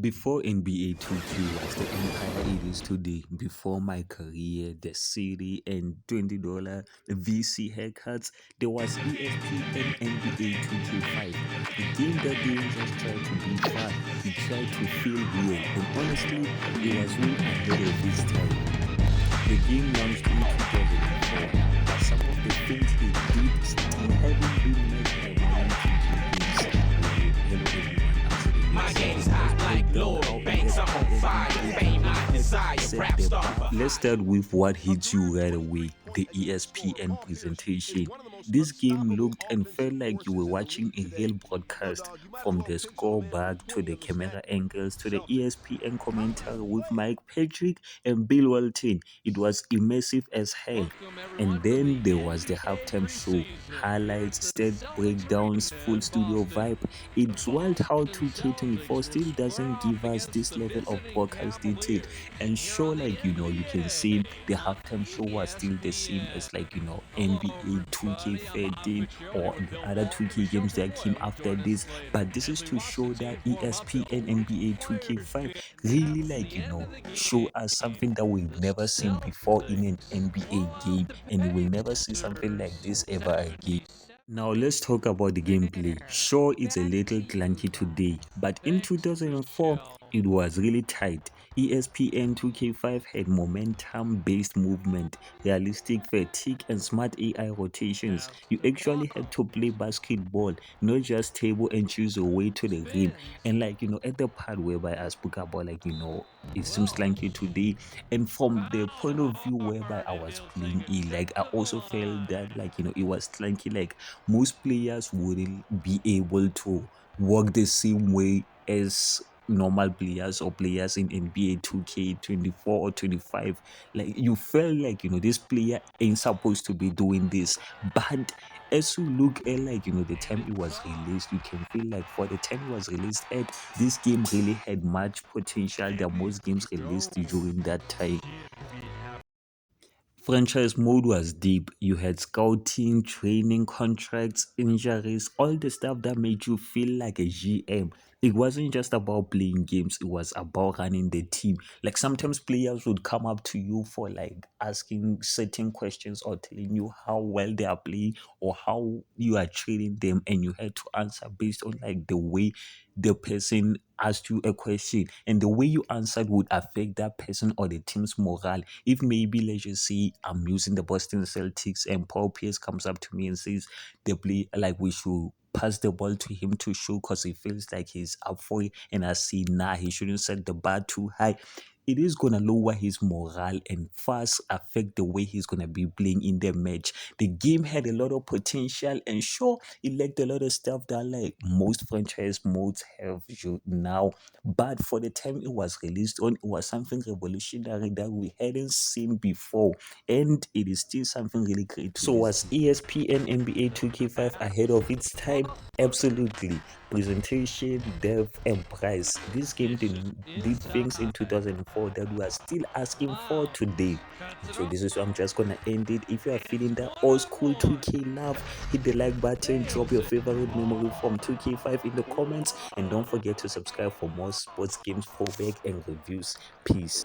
Before NBA 2K was the empire it is today, before my career, the city, and $20 VC haircuts, there was ESPN NBA 2K5. A game that didn't just try to be fun, it tried to feel real, and honestly, it was way ahead of its time. The game launched in 2004, but some of the things it did still haven't been met by modern 2K games. Hello everyone, I'm Sega. My game's hot like Lord Banks, I'm on fire, fame I desire, rap star. Let's start with what hits you right away, the ESPN presentation. This game looked and felt like you were watching a real broadcast, from the scoreboard to the camera angles to the ESPN commentary with Mike Patrick and Bill Walton. It was immersive as hell. And then there was the halftime show, highlights, stat breakdowns, full studio vibe. It's wild how 2K24 still doesn't give us this level of broadcast detail. And sure, you can see the halftime show was still the same as NBA 2K13 or the other 2K games that came after this. But this is to show that ESPN NBA 2K5 really show us something that we've never seen before in an NBA game, and we'll never see something like this ever again. Now let's talk about the gameplay. Sure, it's a little clunky today, but in 2004, it was really tight. ESPN 2K5 had momentum-based movement, realistic fatigue, and smart AI rotations. You actually had to play basketball, not just table and choose your way to the rim. And at the part whereby I spoke about it seems clunky today, and from the point of view whereby I was playing it, I also felt that it was clunky. Most players wouldn't be able to work the same way as normal players or players in NBA 2K24 or 25. You felt this player ain't supposed to be doing this. But as you look at the time it was released, you can feel like for the time it was released at, this game really had much potential than most games released during that time. Franchise mode was deep. You had scouting, training, contracts, injuries, all the stuff that made you feel like a GM. It wasn't just about playing games, it was about running the team. Sometimes players would come up to you for asking certain questions or telling you how well they are playing or how you are treating them, and you had to answer based on the way the person asked you a question, and the way you answered would affect that person or the team's morale. If maybe, let's just say, I'm using the Boston Celtics and Paul Pierce comes up to me and says they play we should pass the ball to him to show because he feels like he's up for it, and I see nah, he shouldn't set the bar too high. It is gonna lower his morale and fast affect the way he's gonna be playing in the match. The game had a lot of potential, and sure, it lacked a lot of stuff that most franchise modes have now. But for the time it was released on, it was something revolutionary that we hadn't seen before, and it is still something really great. So was ESPN NBA 2K5 ahead of its time? Absolutely. Presentation, depth, and price. This game did things in 2004 that we are still asking for today. So this is where I'm just gonna end it. If you are feeling that old school 2K love, hit the like button, drop your favorite memory from 2K5 in the comments, and don't forget to subscribe for more sports games, throwback, and reviews. Peace.